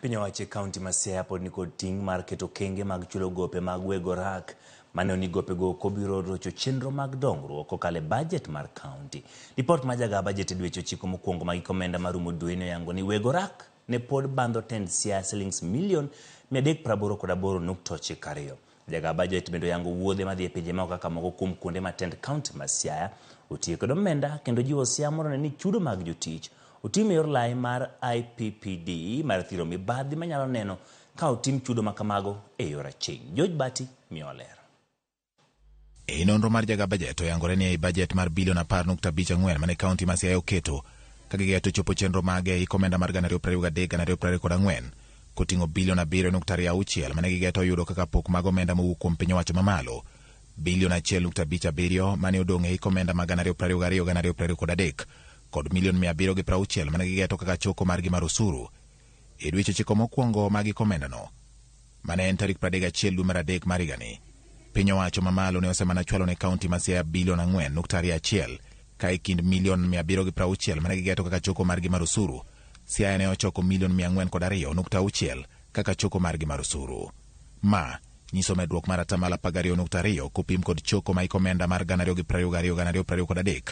Piny owacho kaunti ma Siaya pod nikod ting' mar keto kenge mag chulo gope mag wego rak mane oni gopego kobiro rocho chenro mag dongruok kokalo e bajet mar kaunti. Ripot mar jaga bajet e dweche 9 mokwongo mag komenda marumo dwe ne oyango ni wego rak ne pod bandho tend Siaya shillings milion 388.92. Jaga bajet bende oyango wuodhe madhi e pinje moko kaka moko kuom kuonde matend kaunti ma Siaya otiyo kod omenda kendo jiwo Siaya mondo ni chudo mag jotich otim e yor lai mar IPPD mar thiro mibadhi manyalo neno ka otim chudo makamago e yor aching'. George Bati miyo ler. E nonro mar jaga bajet oyangore ni e bajet mar bilion 10.54 mane kaunti ma Siaya oketo kagigeto chopo chenro mage i komenda mar 2023-2024 koting'o bilion 7.26 mane gigeto yudo kaka pok mag omenda mowuok kuom piny owacho mamalo, bilion 1.57 mane odong' e komenda mag 2022-2023 kod milion 760 mane gigeto kaka choko margi mar osuru. E dweche 9 mokwongo mag komendano mane en tarik 31 dwe mar adek mar higani, piny owacho mamalo ne osemana chwalo ne kaunti ma Siaya bilion 4.21 ka e kind milion 760 mane gigeto kaka choko margi mar osuru. Siaya ne ochoko milion 402.6 kaka choko margi mar osuru. Ma nyiso medruok mar atamalo 12.2 kopim kod choko ma komenda mar 2022-2023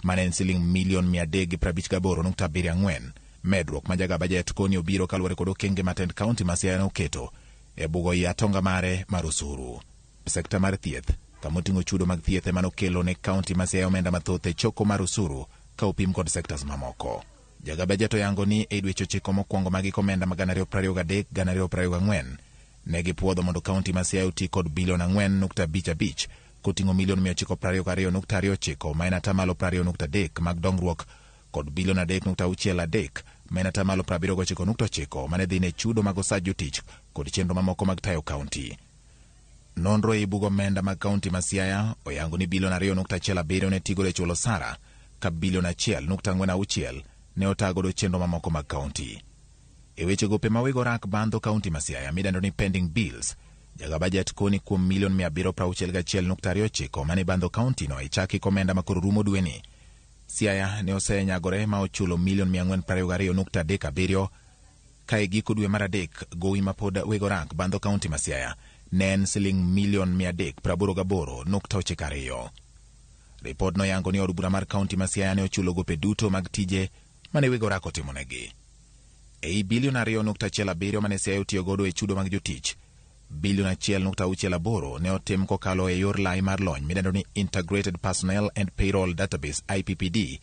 mane en siling milion 358.74. Medruok ma jaga bajet koni obiro kaluwore kod okenge matend kaunti ma Siaya oketo e bugo i atonga mare mar osuru. Sekta mar thieth kamoting'o chudo mag thieth emanokelo ne kaunti ma Siaya omenda mathoth e choko mar osuru ka opim kod sektas mamoko. Jaga bajet oyango ni e dweche 9 mokwongo mag komenda mag 2023-2024 ne gipuodho mondo kaunti ma Siaya oti kod bilion 4.55 koting'o milion 922.29 ma en atamalo 20.3 mag dongruok kod bilion 3.63 ma en atamalo 79.9 mane dhi ne chudo mag osach jotich kod chenro mamoko mag tayo kaunti. Nonro e bugo omenda mag kaunti ma Siaya oyango ni bilion 2.17 ne tigo e chulo osara ka bilion 1.46 ne otagodo chenro mamoko mag kaunti. E weche gope ma wego rak bandho kaunti ma Siaya midendo ni pending bills, jaga bajet koni kuom milion 761.29 mane bandho kaunti no e chaki komenda makoro rumo dweni. Siaya ne osenyagore ma ochulo milion 422.37 ka e giko dwe mar adek gowi ma pod wego rak bandho kaunti ma Siaya ne en siling milion 388.92. Ripod no yango ni od bura mar kaunti ma Siaya ne ochulo gope duto mag tije mane wego rak otimonegi. E bilion 2.17 mane Siaya otiyo godo e chudo mag jotich, bilion 1.68 ne otim kokalo e yor lai mar lony midendo ni Integrated Personnel and Payroll Database IPPD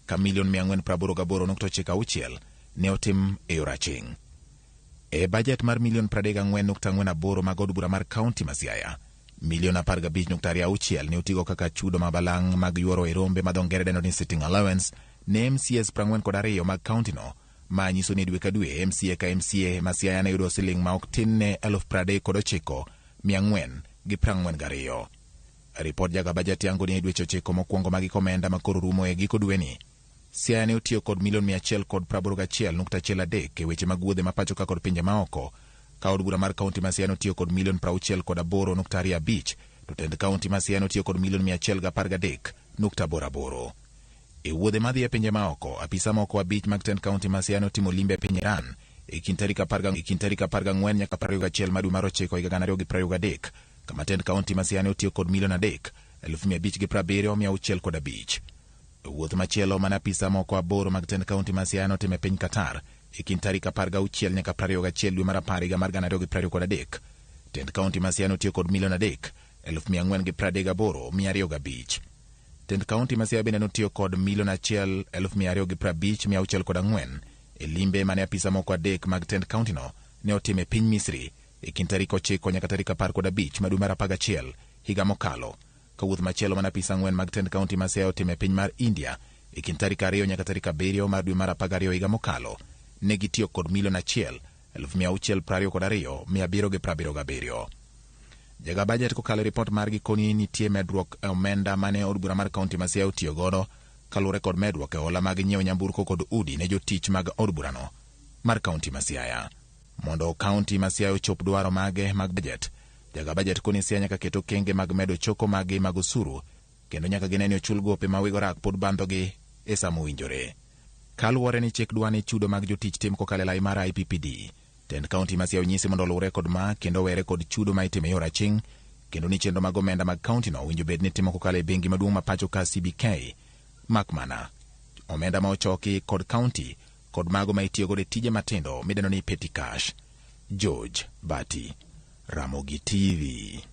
ka milion 488.96 ne otim e yor aching'. E bajet mar milion 34.48 mag od bura mar kaunti ma Siaya, milion 15.6 ne otigo kaka chudo mabalang' mag yuoro e rombe ma dho ngere dendo ni sitting allowance ne MCAs 42 mag kaunti no, ma nyiso ni dwe ka dwe MCA ka MCA ma Siaya ne yudo siling ma ok tin ne 39,442. Ripod jaga bajet yango ni e dweche 9 mokwongo mag komenda makoro rumo e giko dweni, Siaya ne otiyo kod milion 181.13 e weche mag wuodhe mapacho ka kod pinje maoko, ka od bura mar kaunti ma Siaya notiyo kod milion 68.25 to tend kaunti ma Siaya notiyo kod milion 113.88. E wuodhe madhi e pinje maoko, apisa moko 5 mag tend kaunti ma Siaya notimo limbe e piny Iran e kind tarik 14 nyaka 21 ma dwe mar 9 higa 2023, kama tend kaunti ma Siaya otiyo kod milion 3,570,605. E wuoth machielo mana apisa moko 8 mag tend kaunti ma Siaya notimo e piny Qatar e kind tarik 16 nyaka 21 dwe mar 10 higa mar 2023, tend kaunti ma Siaya otiyo kod milion 3,438,205. Tend kaunti ma Siaya bende notiyo kod milion 1,250,604 e limbe mane apisa moko 3 mag tend kaunti no ne otimo e piny Misri e kind tarik 9 nyaka tarik 15 ma dwe mar 11 higa mokalo, ka wuoth machielo mana apisa 4 mag tend kaunti ma Siaya otimo e piny mar India e kind tarik 2 nyaka tarik 7 mar dwe mar 12 higa mokalo ne gitiyo kod milion 1,622,777. Jaga bajet kokalo ripot margi koni nitie medruok e omenda mane od bura mar kaunti ma Siaya otiyo godo kaluwore kod medruok e hola mag nyiewo nyamburko kod udi ne jotich mag od burano mar kaunti ma Siaya. Mondo kaunti ma Siaya ochop dwaro mage mag bajet, jaga bajet koni Siaya nyaka keto kenge mag medo choko magi mag osuru kendo nyaka gine ni ochul gope ma wego rak pod bandhogi e sa mowinjore. Kaluwore ni chik dwani chudo mag jotich tim kokalo e lai mar IPPD, Tend kaunti ma Siaya onyisi mondo oluwre kod ma kendo were kod chudo ma itimo e yor aching', kendo ni chenro mag omenda mag kaunti no winjo bed ni timo kokalo e bengi maduong' ma pacho ka CBK, makmana omenda ma ochoki kod kaunti kod mago ma itiyogo e tije matindo midendo ni petty cash. George Bati, Ramogi TV.